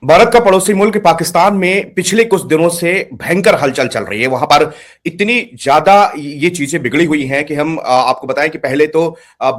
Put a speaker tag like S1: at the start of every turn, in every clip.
S1: भारत का पड़ोसी मुल्क पाकिस्तान में पिछले कुछ दिनों से भयंकर हलचल चल रही है। वहां पर इतनी ज्यादा ये चीजें बिगड़ी हुई हैं कि हम आपको बताएं कि पहले तो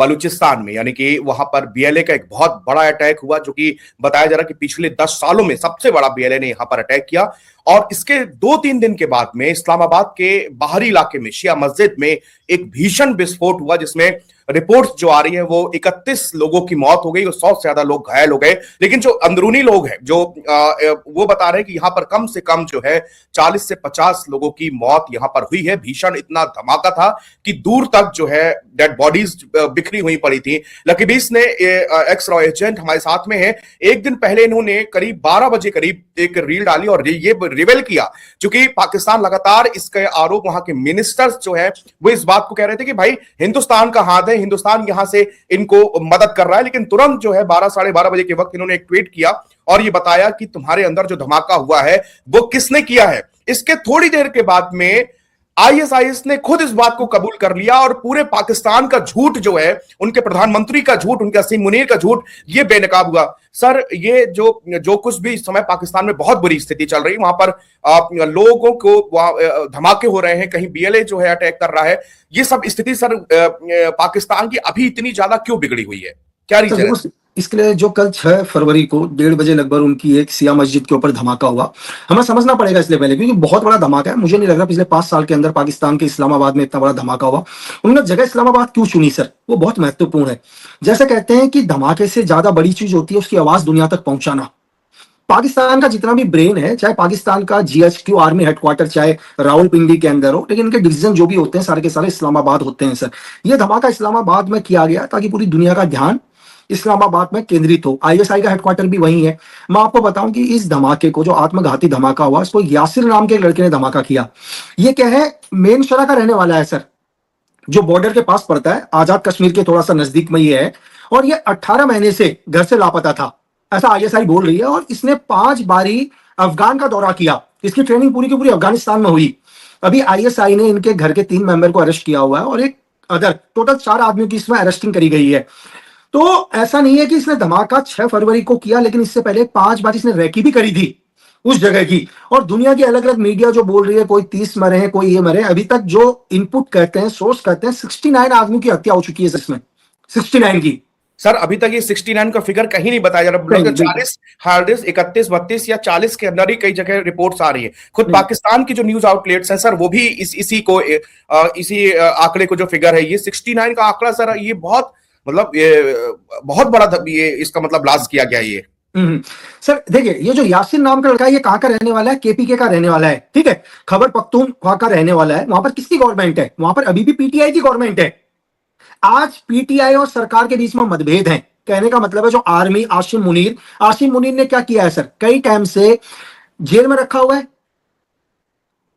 S1: बलूचिस्तान में यानी कि वहां पर बीएलए का एक बहुत बड़ा अटैक हुआ, जो कि बताया जा रहा है कि पिछले 10 सालों में सबसे बड़ा बीएलए ने यहां पर अटैक किया। और इसके 2-3 दिन के बाद में इस्लामाबाद के बाहरी इलाके में शिया मस्जिद में एक भीषण विस्फोट हुआ, जिसमें रिपोर्ट्स जो आ रही है वो 31 लोगों की मौत हो गई और 100 से ज्यादा लोग घायल हो गए। लेकिन जो अंदरूनी लोग हैं जो वो बता रहे हैं कि यहां पर कम से कम जो है 40 से 50 लोगों की मौत यहां पर हुई है। भीषण इतना धमाका था कि दूर तक जो है डेड बॉडीज बिखरी हुई पड़ी थी। लकी बीस ने एक्स रॉ एजेंट हमारे साथ में है। एक दिन पहले इन्होंने करीब 12 बजे करीब एक रील डाली और ये रिवेल किया, क्योंकि पाकिस्तान लगातार इसके आरोप, वहां के मिनिस्टर्स जो है वो इस बात को कह रहे थे कि भाई हिंदुस्तान का हाथ है, हिंदुस्तान यहां से इनको मदद कर रहा है। लेकिन तुरंत जो है 12 साढ़े 12 बजे के वक्त इन्होंने एक ट्वीट किया और ये बताया कि तुम्हारे अंदर जो धमाका हुआ है वो किसने किया है। इसके थोड़ी देर के बाद में आईएसआईएस ने खुद इस बात को कबूल कर लिया और पूरे पाकिस्तान का झूठ जो है, उनके प्रधानमंत्री का झूठ, उनके असीम मुनीर का झूठ, ये बेनकाब हुआ। सर, ये जो कुछ भी इस समय पाकिस्तान में बहुत बुरी स्थिति चल रही है, वहां पर लोगों को वहां धमाके हो रहे हैं, कहीं बीएलए जो है अटैक कर रहा है, ये सब स्थिति सर पाकिस्तान की अभी इतनी ज्यादा क्यों बिगड़ी हुई है? क्या
S2: तो
S1: रीजन है?
S2: देखो, इसके लिए जो कल 6 फरवरी को 1:30 बजे लगभग उनकी एक सिया मस्जिद के ऊपर धमाका हुआ, हमें समझना पड़ेगा इसलिए पहले, क्योंकि बहुत बड़ा धमाका है। मुझे नहीं लग रहा पिछले 5 साल के अंदर पाकिस्तान के इस्लामाबाद में इतना बड़ा धमाका हुआ। उन्होंने जगह इस्लामाबाद क्यों चुनी सर, वो बहुत महत्वपूर्ण है। जैसे कहते हैं कि धमाके से ज्यादा बड़ी चीज होती है उसकी आवाज दुनिया तक पहुंचाना। पाकिस्तान का जितना भी ब्रेन है, चाहे पाकिस्तान का जीएचक्यू आर्मी हेडक्वार्टर चाहे रावलपिंडी के अंदर हो, लेकिन इनके डिसीजन जो भी होते हैं सारे के सारे इस्लामाबाद होते हैं सर। ये धमाका इस्लामाबाद में किया गया ताकि पूरी दुनिया का ध्यान इस्लामाबाद में केंद्रित हो। आईएसआई का हेडक्वार्टर भी वही है। मैं आपको बताऊं कि इस धमाके को, जो आत्मघाती धमाका हुआ, इसको यासिर नाम के एक लड़के ने धमाका किया। ये क्या है, मेन शरा का रहने वाला है सर, जो बॉर्डर के पास पड़ता है, आजाद कश्मीर के थोड़ा सा नजदीक में ये है। और ये 18 महीने से घर से लापता था, ऐसा आईएसआई बोल रही है। और इसने 5 बारी अफगान का दौरा किया। इसकी ट्रेनिंग पूरी की पूरी अफगानिस्तान में हुई। अभी आईएसआई ने इनके घर के 3 मेंबर को अरेस्ट किया हुआ है और एक अदर टोटल 4 आदमियों की इसमें अरेस्टिंग करी गई है। तो ऐसा नहीं है कि इसने धमाका 6 फरवरी को किया, लेकिन इससे पहले 5 बार इसने रैकी भी करी थी उस जगह की। और दुनिया की अलग अलग मीडिया जो बोल रही है कोई 30 मरे हैं, कोई ये मरे। अभी तक जो इनपुट कहते हैं, सोर्स कहते हैं, 69 आदमियों की हत्या हो चुकी है इसमें, 69 की।
S1: सर, अभी तक ये 69 का फिगर कहीं नहीं बताया जा रहा। 40 हार्डिस 31 32 या 40 के अंदर ही कई जगह रिपोर्ट्स आ रही है। खुद पाकिस्तान की जो न्यूज आउटलेट्स हैं सर, वो भी इसी आंकड़े को, जो फिगर है ये 69 का आंकड़ा सर, ये बहुत मतलब ये बहुत बड़ा ये इसका मतलब ब्लास्ट किया गया ये।
S2: सर देखिए, ये जो यासिन नाम का लड़का है, ये कहां का रहने वाला है? केपीके का रहने वाला है, ठीक है। खैबर पख्तूनख्वा का रहने वाला है। वहां पर किसकी गवर्नमेंट है? वहां पर अभी भी पीटीआई की गवर्नमेंट है। आज पीटीआई और सरकार के बीच में मतभेद हैं। कहने का मतलब है जो आर्मी, आसिम मुनीर ने क्या किया है सर, कई टाइम से जेल में रखा हुआ है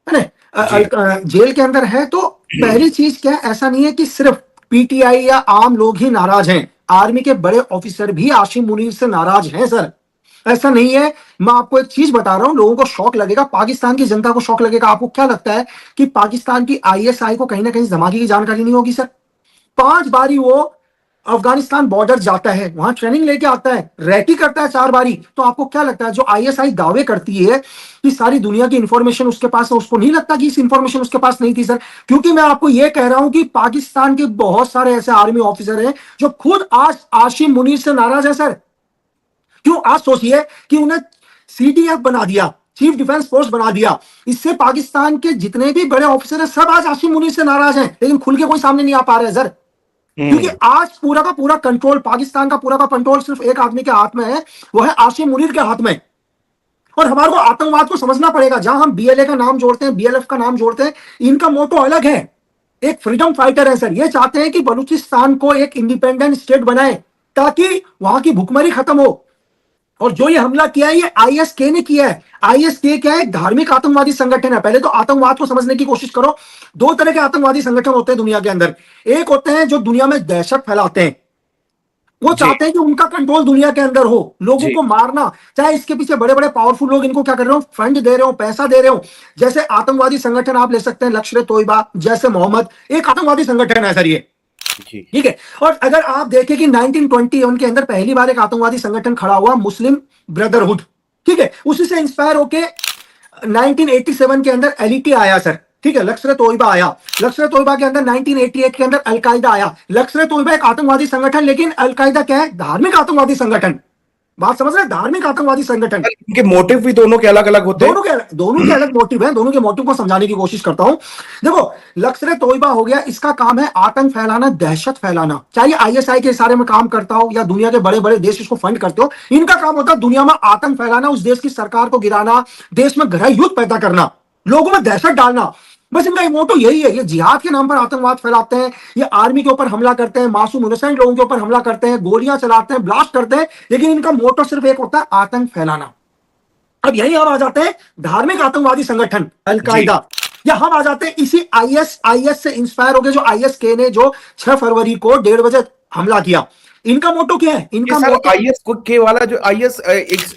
S2: ना, जेल के अंदर है। तो पहली चीज क्या है, ऐसा नहीं है कि सिर्फ पीटीआई या आम लोग ही नाराज हैं, आर्मी के बड़े ऑफिसर भी आसिम मुनीर से नाराज हैं सर। ऐसा नहीं है। मैं आपको एक चीज बता रहा हूं, लोगों को शौक लगेगा, पाकिस्तान की जनता को शौक लगेगा। आपको क्या लगता है कि पाकिस्तान की आईएसआई को कहीं ना कहीं धमाके की जानकारी नहीं होगी सर? 5 बारी वो अफगानिस्तान बॉर्डर जाता है, वहां ट्रेनिंग लेके आता है, रैकी करता है 4 बारी। तो आपको क्या लगता है, जो आईएसआई दावे करती है कि सारी दुनिया की इंफॉर्मेशन उसके पास है, उसको नहीं लगता कि इस इंफॉर्मेशन उसके पास नहीं थी सर? क्योंकि मैं आपको यह कह रहा हूं कि पाकिस्तान के बहुत सारे ऐसे आर्मी ऑफिसर हैं जो खुद आज आसिम मुनीर से नाराज है सर। क्यों? आज सोचिए कि उन्हें सीडीएफ बना दिया, चीफ डिफेंस फोर्स बना दिया। इससे पाकिस्तान के जितने भी बड़े ऑफिसर हैं सब आज आसिम मुनीर से नाराज हैं, लेकिन खुल के कोई सामने नहीं आ पा रहे सर। क्योंकि आज पूरा का पूरा कंट्रोल, पाकिस्तान का पूरा का कंट्रोल सिर्फ एक आदमी के हाथ में है, वो है आसिम मुनीर के हाथ में। और हमारे को आतंकवाद को समझना पड़ेगा। जहां हम बीएलए का नाम जोड़ते हैं, बीएलएफ का नाम जोड़ते हैं, इनका मोटो अलग है। एक फ्रीडम फाइटर है सर। ये चाहते हैं कि बलूचिस्तान को एक इंडिपेंडेंट स्टेट बनाए ताकि वहां की भुखमरी खत्म हो। और जो ये हमला किया है, ये आईएसके ने किया है। आईएसके क्या है? धार्मिक आतंकवादी संगठन है। पहले तो आतंकवाद को समझने की कोशिश करो। 2 तरह के आतंकवादी संगठन होते हैं दुनिया के अंदर। एक होते हैं जो दुनिया में दहशत फैलाते हैं, वो चाहते हैं कि उनका कंट्रोल दुनिया के अंदर हो, लोगों को मारना, चाहे इसके पीछे बड़े बड़े पावरफुल लोग इनको क्या कर रहे हो, फंड दे रहे हो, पैसा दे रहे हो। जैसे आतंकवादी संगठन आप ले सकते हैं लश्कर तोयबा, जैसे मोहम्मद, एक आतंकवादी संगठन है सर ये, ठीक है। और अगर आप देखें कि 1921 के अंदर पहली बार एक आतंकवादी संगठन खड़ा हुआ, मुस्लिम ब्रदरहुड, ठीक है, उसी से इंस्पायर होके 1987 के अंदर एलईटी आया सर, ठीक है, लश्कर तोयबा आया, लश्कर तोयबा के अंदर 1988 के अंदर अलकायदा आया। लश्कर तोयबा एक आतंकवादी संगठन, लेकिन अलकायदा क्या है? धार्मिक आतंकवादी संगठन। बात समझ रहे हैं? धार्मिक आतंकवादी संगठन।
S1: इनके मोटिव भी दोनों के अलग अलग होते हैं।
S2: दोनों के अलग मोटिव हैं, दोनों के मोटिव को समझाने की कोशिश करता हूं। देखो, लश्कर तोयबा हो गया, इसका काम है आतंक फैलाना, दहशत फैलाना, चाहे आईएसआई के इशारे में काम करता हो या दुनिया के बड़े बड़े देश इसको फंड करते हो, इनका काम होता है दुनिया में आतंक फैलाना, उस देश की सरकार को गिराना, देश में गृह युद्ध पैदा करना, लोगों में दहशत डालना। बस इनका मोटो यही है। ये जिहाद के नाम पर आतंकवाद फैलाते हैं, ये आर्मी के ऊपर हमला करते हैं, मासूम इनोसेंट लोगों के ऊपर हमला करते हैं, गोलियां चलाते हैं, ब्लास्ट करते हैं, लेकिन इनका मोटो सिर्फ एक होता है, आतंक फैलाना। अब यही हम आ जाते हैं धार्मिक आतंकवादी संगठन अलकायदा, या हम आ जाते हैं इसी आईएस से इंस्पायर हो गए, जो आईएसके ने जो 6 फरवरी को 1:30 बजे हमला किया। इनका मोटो क्या है? इनका मोटो
S1: आईएस के वाला जो आईएस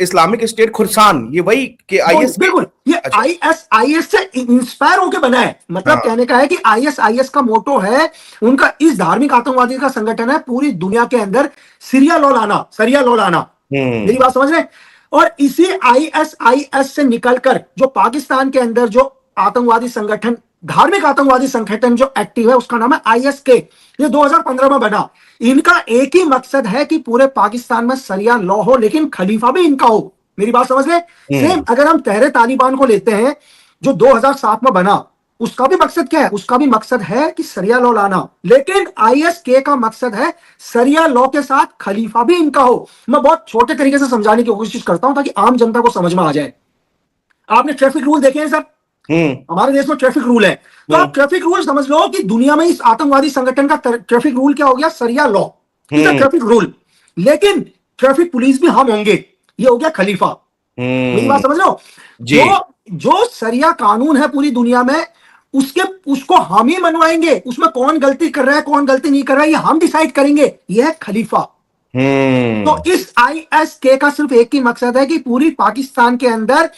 S1: इस्लामिक स्टेट खुरसान, ये वही के आईएस,
S2: बिल्कुल, ये
S1: अच्छा।
S2: आईएस से इंस्पायर होकर बना है। मतलब
S1: हाँ।
S2: कहने का है कि आईएस का मोटो है, उनका इस धार्मिक आतंकवादी का संगठन है पूरी दुनिया के अंदर सरिया लॉ लाना। मेरी बात समझ रहे हैं? और इसी आईएस से निकलकर जो पाकिस्तान के अंदर जो आतंकवादी संगठन, धार्मिक आतंकवादी संगठन जो एक्टिव है, उसका नाम है आईएसके। ये 2015 में बना। इनका एक ही मकसद है कि पूरे पाकिस्तान में सरिया लॉ हो, लेकिन खलीफा भी इनका हो। मेरी बात समझ ले? सेम अगर हम तहरे तालिबान को लेते हैं जो 2007 में बना, उसका भी मकसद क्या है? उसका भी मकसद है कि सरिया लॉ लाना, लेकिन आईएसके का मकसद है सरिया लॉ के साथ खलीफा भी इनका हो। मैं बहुत छोटे तरीके से समझाने की कोशिश करता हूं ताकि आम जनता को समझ में आ जाए। आपने ट्रैफिक रूल देखे हैं सर? हमारे देश में ट्रैफिक रूल है, तो आप ट्रैफिक रूल समझ लो कि दुनिया में इस आतंकवादी संगठन का ट्रैफिक रूल क्या हो गया? सरिया लॉ, ट्रैफिक रूल। लेकिन ट्रैफिक पुलिस भी हम होंगे, ये हो गया खलीफा। मेरी बात समझ लो? जो सरिया कानून है पूरी दुनिया में, उसको हम ही मनवाएंगे। उसमें कौन गलती कर रहा है, कौन गलती नहीं कर रहा है, ये हम डिसाइड करेंगे। यह है खलीफा। तो इस आईएसके का सिर्फ एक ही मकसद है कि पूरी पाकिस्तान के अंदर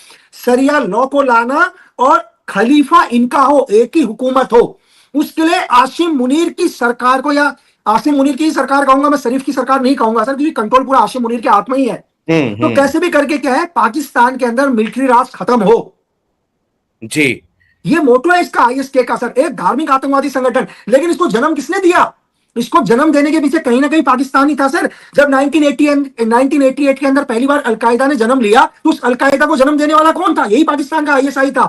S2: सरिया लॉ को लाना और खलीफा इनका हो, एक ही हुकूमत हो। उसके लिए आसिम मुनीर की सरकार को, या आसिम मुनीर की सरकार कहूंगा मैं, शरीफ की सरकार नहीं कहूंगा सर, क्योंकि कंट्रोल पूरा आसिम मुनीर के हाथ में ही है। तो कैसे भी करके क्या है, पाकिस्तान के अंदर मिलिट्री राज खत्म हो जी। ये मोटो है इसका आईएसके का सर, एक धार्मिक आतंकवादी संगठन। लेकिन इसको जन्म किसने दिया? इसको जन्म देने के पीछे कहीं ना कहीं पाकिस्तान ही था सर। जब 1988 के अंदर पहली बार अलकायदा ने जन्म लिया, तो उस अलकायदा को जन्म देने वाला कौन था? यही पाकिस्तान का आईएसआई था।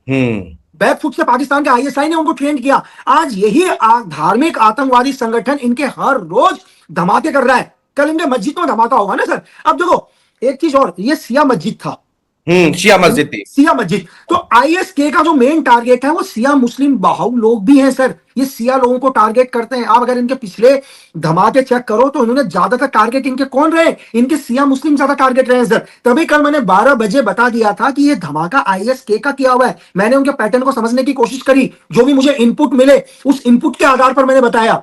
S2: बैकफुट से पाकिस्तान के आईएसआई ने उनको ट्रेन किया। आज यही धार्मिक आतंकवादी संगठन इनके हर रोज धमाके कर रहा है। कल इनके मस्जिद में धमाका होगा ना सर। अब देखो एक चीज और, ये सिया मस्जिद था,
S1: शिया मस्जिद थी,
S2: सिया मस्जिद। तो आईएसके का जो मेन टारगेट है वो सिया मुस्लिम बहाऊ लोग भी हैं सर। ये सिया लोगों को टारगेट करते हैं। आप अगर इनके पिछले धमाके चेक करो तो इन्होंने ज्यादातर टारगेट इनके कौन रहे? इनके सिया मुस्लिम ज्यादा टारगेट रहे हैं सर। तभी कल मैंने 12 बजे बता दिया था कि ये धमाका आईएसके का किया हुआ है। मैंने उनके पैटर्न को समझने की कोशिश करी, जो भी मुझे इनपुट मिले उस इनपुट के आधार पर मैंने बताया।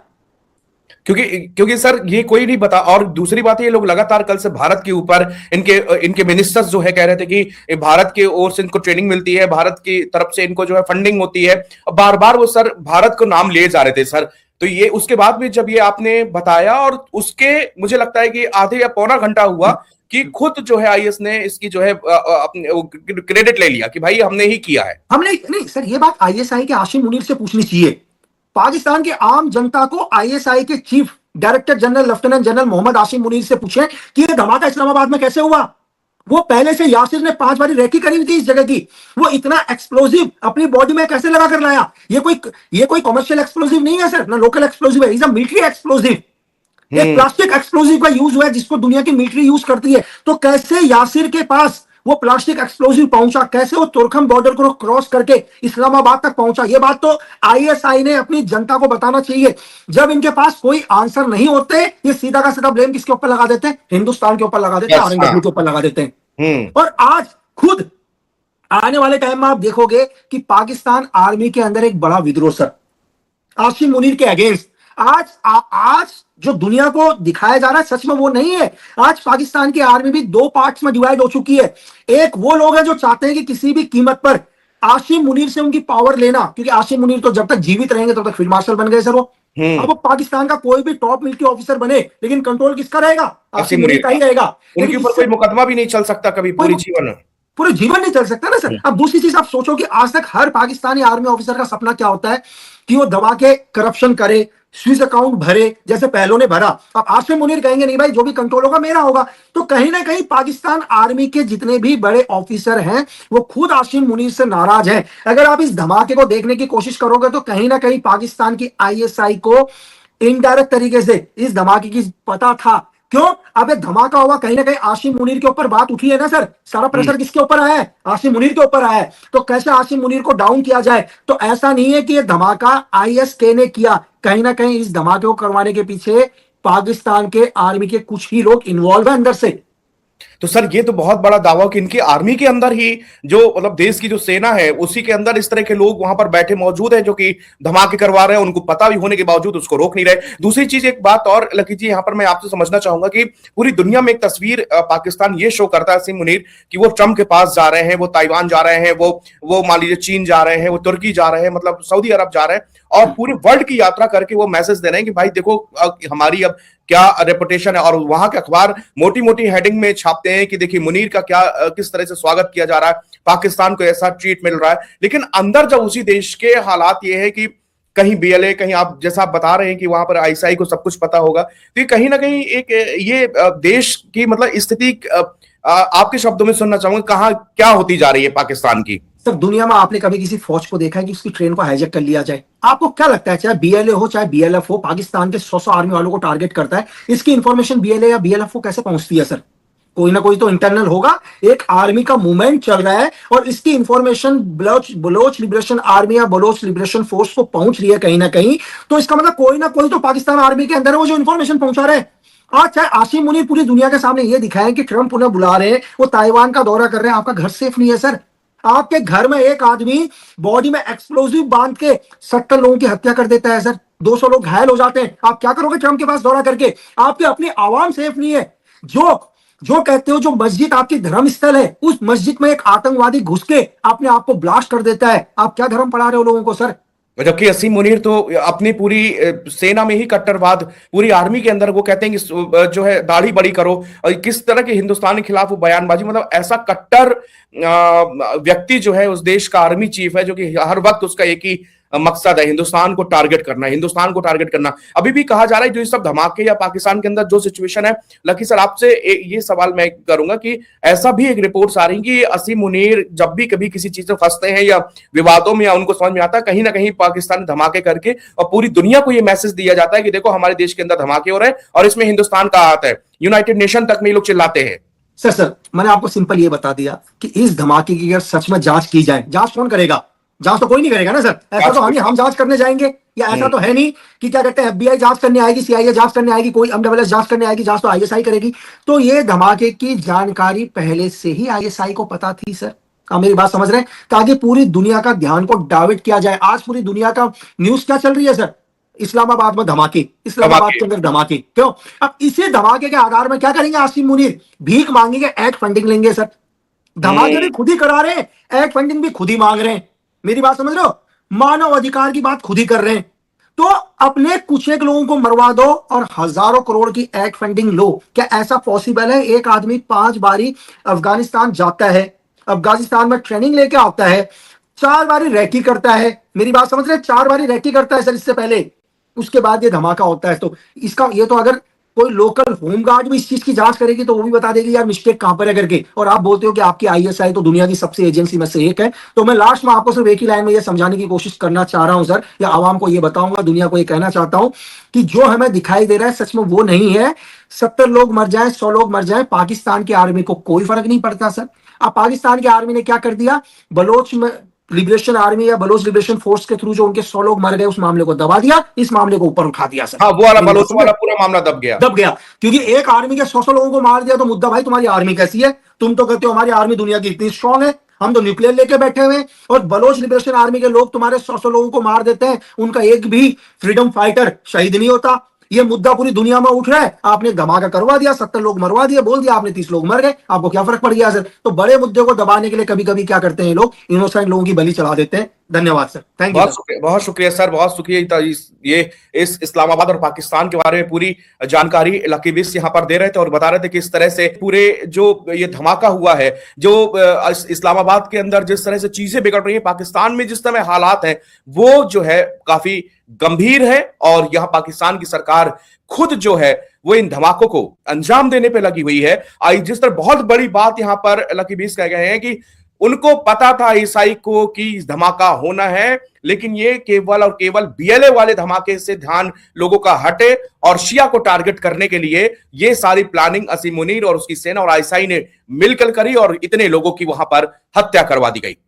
S1: क्योंकि सर ये कोई नहीं बता। और दूसरी बात है, ये लोग लगातार कल से भारत के ऊपर, इनके मिनिस्टर्स जो है कह रहे थे कि भारत की ओर से इनको ट्रेनिंग मिलती है, भारत की तरफ से इनको जो है फंडिंग होती है। बार बार वो सर भारत को नाम लिए जा रहे थे सर। तो ये उसके बाद भी जब ये आपने बताया, और उसके मुझे लगता है कि आधे या पौना घंटा हुआ कि खुद जो है आईएस ने इसकी जो है क्रेडिट ले लिया कि भाई हमने ही किया है।
S2: हमने नहीं सर, ये बात आईएसआई के आसिम मुनीर से पूछनी चाहिए। पाकिस्तान के आम जनता को आईएसआई के chief director general lieutenant general Mohammad Asim Munir से पूछे कि ये धमाका इस्लामाबाद में कैसे हुआ। वो पहले से यासिर ने 5 बारी रेकी करी हुई थी इस जगह की। वो इतना एक्सप्लोजिव अपनी बॉडी में कैसे लगा कर लाया? ये कोई कमर्शियल एक्सप्लोजिव नहीं है सर, ना लोकल एक्सप्लोजिव है, इज अ मिलिट्री एक्सप्लोजिव। एक प्लास्टिक एक्सप्लोजिव का यूज हुआ है जिसको दुनिया की मिलिट्री यूज करती है। तो कैसे यासिर के पास वो प्लास्टिक एक्सप्लोजिव पहुंचा? कैसे वो तुर्कम बॉर्डर को क्रॉस करके इस्लामाबाद तक पहुंचा? ये बात तो आईएसआई ने अपनी जनता को बताना चाहिए। जब इनके पास कोई आंसर नहीं होते, ये सीधा का सीधा ब्लेम किसके ऊपर लगा देते हैं? हिंदुस्तान के ऊपर लगा देते हैं, औरंगजेब के ऊपर लगा देते हैं। और आज खुद आने वाले टाइम में आप देखोगे कि पाकिस्तान आर्मी के अंदर एक बड़ा विद्रोह सर, आसिम मुनीर के अगेंस्ट। आज जो दुनिया को दिखाया जा रहा है सच में वो नहीं है। आज पाकिस्तान की आर्मी भी 2 पार्ट्स में डिवाइड हो चुकी है। एक वो लोग हैं जो चाहते हैं कि किसी भी कीमत पर आसिम मुनीर से उनकी पावर लेना, क्योंकि आसिम मुनीर तो जब तक जीवित रहेंगे तब तक फील्ड मार्शल बन गए सर वो। अब वो पाकिस्तान का कोई भी टॉप मिलिट्री ऑफिसर बने, लेकिन कंट्रोल किसका रहेगा? आसिम
S1: असीम
S2: मुनीर
S1: मुनीर
S2: का
S1: का।
S2: ही रहेगा।
S1: उनके
S2: लेकिन
S1: ऊपर
S2: इससे
S1: कोई मुकदमा भी नहीं चल सकता कभी
S2: कोई
S1: पूरी जीवन।
S2: पूरे जीवन नहीं चल सकता ना सर। अब दूसरी चीज आप सोचो कि आज तक हर पाकिस्तानी आर्मी ऑफिसर का सपना क्या होता है कि वो दबा के करप्शन करे, स्विस अकाउंट भरे, जैसे पहलों ने भरा। अब आसिम मुनीर कहेंगे नहीं भाई, जो भी कंट्रोल होगा मेरा होगा। तो कहीं ना कहीं पाकिस्तान आर्मी के जितने भी बड़े ऑफिसर हैं वो खुद आसिम मुनीर से नाराज हैं। अगर आप इस धमाके को देखने की कोशिश करोगे तो कहीं ना कहीं पाकिस्तान की आईएसआई को इनडायरेक्ट तरीके से इस धमाके की पता था। क्यों? अब ये धमाका हुआ, कहीं ना कहीं आसिम मुनीर के ऊपर बात उठी है ना सर। सारा प्रेशर किसके ऊपर आया है? आसिम मुनीर के ऊपर आया है। तो कैसे आसिम मुनीर को डाउन किया जाए? तो ऐसा नहीं है कि ये धमाका आईएसके ने किया, कहीं ना कहीं इस धमाके को करवाने के पीछे पाकिस्तान के आर्मी के कुछ ही लोग इन्वॉल्व है अंदर से।
S1: तो सर ये तो बहुत बड़ा दावा कि इनकी आर्मी के अंदर ही जो मतलब देश की जो सेना है उसी के अंदर इस तरह के लोग वहां पर बैठे मौजूद हैं जो कि धमाके करवा रहे हैं, उनको पता भी होने के बावजूद उसको रोक नहीं रहे। दूसरी चीज एक बात और लकी जी, यहां पर मैं आपसे समझना चाहूंगा कि पूरी दुनिया में एक तस्वीर पाकिस्तान ये शो करता है असीम मुनीर कि वो ट्रंप के पास जा रहे हैं, वो ताइवान जा रहे हैं, वो मान लीजिए चीन जा रहे हैं, वो तुर्की जा रहे हैं, मतलब सऊदी अरब जा रहे हैं और पूरे वर्ल्ड की यात्रा करके वो मैसेज दे रहे हैं कि भाई देखो हमारी अब क्या रेपुटेशन है। और वहां के अखबार मोटी मोटी हेडिंग में छापते हैं कि देखिए मुनीर का क्या किस तरह से स्वागत किया जा रहा है, पाकिस्तान को ऐसा ट्रीट मिल रहा है। लेकिन अंदर जब उसी देश के हालात ये है कि कहीं बीएलए, कहीं आप जैसा आप बता रहे हैं कि वहां पर आईएसआई को सब कुछ पता होगा, तो ये कहीं ना कहीं एक ये देश की मतलब स्थिति आपके शब्दों में सुनना चाहूंगा कहाँ क्या होती जा रही है पाकिस्तान की।
S2: सर दुनिया में आपने कभी किसी फौज को देखा है कि उसकी ट्रेन को हाईजैक कर लिया जाए? आपको क्या लगता है, चाहे बीएलए हो चाहे बीएलएफ हो, पाकिस्तान के 100 आर्मी वालों को टारगेट करता है, इसकी इंफॉर्मेशन बीएलए या बीएलएफ को कैसे पहुंचती है सर? कोई ना कोई तो इंटरनल होगा। एक आर्मी का मूवमेंट चल रहा है और इसकी इंफॉर्मेशन बलोच लिबरेशन आर्मी या बलोच लिबरेशन फोर्स को पहुंच रही है कहीं ना कहीं। तो इसका मतलब कोई ना कोई तो पाकिस्तान आर्मी के अंदर है वो जो इंफॉर्मेशन पहुंचा रहे हैं। आज चाहे आसिम मुनीर पूरी दुनिया के सामने ये दिखाए कि ट्रंप उन्हें बुला रहे हैं, वो ताइवान का दौरा कर रहे हैं, आपका घर सेफ नहीं है सर। आपके घर में एक आदमी बॉडी में एक्सप्लोजिव बांध के 70 लोगों की हत्या कर देता है सर, 200 लोग घायल हो जाते हैं। आप क्या करोगे ट्रंप के पास दौरा करके? आपकी अपनी आवाम सेफ नहीं है। जो जो कहते हो जो मस्जिद आपकी धर्म स्थल है, उस मस्जिद में एक आतंकवादी घुस के अपने आप को ब्लास्ट कर देता है। आप क्या धर्म पढ़ा रहे हो लोगों को सर?
S1: जबकि असीम मुनीर तो अपनी पूरी सेना में ही कट्टरवाद, पूरी आर्मी के अंदर वो कहते हैं कि जो है दाढ़ी बड़ी करो, और किस तरह के हिंदुस्तान के खिलाफ वो बयानबाजी, मतलब ऐसा कट्टर व्यक्ति जो है उस देश का आर्मी चीफ है जो कि हर वक्त उसका एक ही मकसद है हिंदुस्तान को टारगेट करना, हिंदुस्तान को टारगेट करना। अभी भी कहा जा रहा है जो ये सब धमाके या पाकिस्तान के अंदर जो सिचुएशन है, लकी सर आपसे ये सवाल मैं करूंगा कि ऐसा भी एक रिपोर्ट्स आ रही कि असीम मुनीर जब भी कभी किसी चीज में फंसते हैं या विवादों में या उनको समझ में आता है, कहीं ना कहीं पाकिस्तान धमाके करके और पूरी दुनिया को ये मैसेज दिया जाता है कि देखो हमारे देश के अंदर धमाके हो रहे हैं और इसमें हिंदुस्तान का हाथ है। यूनाइटेड नेशन तक में ये लोग चिल्लाते हैं।
S2: सर मैंने आपको सिंपल ये बता दिया कि इस धमाके की अगर सच में जांच की जाए, जांच कौन करेगा? जांच तो कोई नहीं करेगा ना सर। ऐसा तो हम जांच करने जाएंगे, या ऐसा तो है नहीं कि क्या कहते हैं एफबीआई जांच करने आएगी, सीआईए जांच करने आएगी, कोई एमडब्ल्यूएस जांच करने आएगी। जांच तो आईएसआई करेगी। तो ये धमाके की जानकारी पहले से ही आईएसआई को पता थी सर। आप मेरी बात समझ रहे हैं? ताकि पूरी दुनिया का ध्यान को डाइवर्ट किया जाए। आज पूरी दुनिया का न्यूज क्या चल रही है सर? इस्लामाबाद में धमाके, इस्लामाबाद के अंदर धमाके। क्यों? अब इसी धमाके के आधार में क्या करेंगे आसिम मुनीर? भीख मांगेंगे, एड फंडिंग लेंगे सर। धमाके भी खुद ही करा रहे हैं, एड फंडिंग भी खुद ही मांग रहे हैं। मेरी बात समझ रहे हो? मानव अधिकार की बात खुद ही कर रहे हैं। तो अपने कुछ एक लोगों को मरवा दो और हजारों करोड़ की एड फंडिंग लो। क्या ऐसा पॉसिबल है? एक आदमी 5 बारी अफगानिस्तान जाता है, अफगानिस्तान में ट्रेनिंग लेके आता है, 4 बारी रैकी करता है। मेरी बात समझ रहे हैं? 4 बारी रैकी करता है सर इससे पहले, उसके बाद ये धमाका होता है। तो इसका ये तो अगर कोई लोकल होमगार्ड भी इस चीज की जांच करेगी तो वो भी बता देगी यार मिस्टेक कहां पर है करके। और आप बोलते हो कि आपकी आईएसआई तो दुनिया की सबसे एजेंसी में से एक है। तो मैं लास्ट में आपको सिर्फ एक ही लाइन में ये समझाने की कोशिश करना चाह रहा हूं सर, या आवाम को ये बताऊंगा, दुनिया को ये कहना चाहता हूं कि जो हमें दिखाई दे रहा है सच में वो नहीं है। 70 लोग मर जाए, 100 लोग मर जाए, पाकिस्तान की आर्मी को कोई फर्क नहीं पड़ता सर। अब पाकिस्तान की आर्मी ने क्या कर दिया? बलोच में लिबरेशन आर्मी या बलोच लिबरेशन फोर्स के थ्रू जो उनके 100 लोग मर गए उस मामले को दबा दिया, इस मामले को ऊपर उठा दिया सर।
S1: हाँ, वो वाला बलोच वाला पूरा मामला दब गया।
S2: क्योंकि एक आर्मी के 100 लोगों को मार दिया तो मुद्दा भाई तुम्हारी आर्मी कैसी है? तुम तो कहते हो हमारी आर्मी दुनिया की इतनी स्ट्रांग है, हम तो न्यूक्लियर लेके बैठे हुए हैं, और बलोच लिबरेशन आर्मी के लोग तुम्हारे 100 लोगों को मार देते हैं, उनका एक भी फ्रीडम फाइटर शहीद नहीं होता। ये मुद्दा पूरी दुनिया में उठ रहा है, आपने धमाका करवा दिया, 70 लोग मरवा दिए, बोल दिया आपने 30 लोग मर गए, आपको क्या फर्क पड़ गया सर? तो बड़े मुद्दे को दबाने के लिए कभी कभी क्या करते हैं लोग, इनोसेंट लोगों की बलि चढ़ा देते हैं। धन्यवाद सर, थैंक यू।
S1: बहुत शुक्रिया सर, बहुत शुक्रिया। ये इस इस्लामाबाद और पाकिस्तान के बारे में पूरी जानकारी लकी बिस यहाँ पर दे रहे थे और बता रहे थे कि इस तरह से पूरे जो ये धमाका हुआ है, जो इस्लामाबाद के अंदर जिस तरह से चीजें बिगड़ रही है, पाकिस्तान में जिस तरह हालात है, वो जो है काफी गंभीर है और यहाँ पाकिस्तान की सरकार खुद जो है वो इन धमाकों को अंजाम देने पे लगी हुई है। जिस तरह बहुत बड़ी बात यहाँ पर लकी बीस कह गए हैं कि उनको पता था ईसाई को कि धमाका होना है, लेकिन ये केवल और केवल बीएलए वाले धमाके से ध्यान लोगों का हटे और शिया को टारगेट करने के लिए ये सारी प्लानिंग असीम मुनीर और उसकी सेना और आईएसआई ने मिलकर करी और इतने लोगों की वहां पर हत्या करवा दी गई।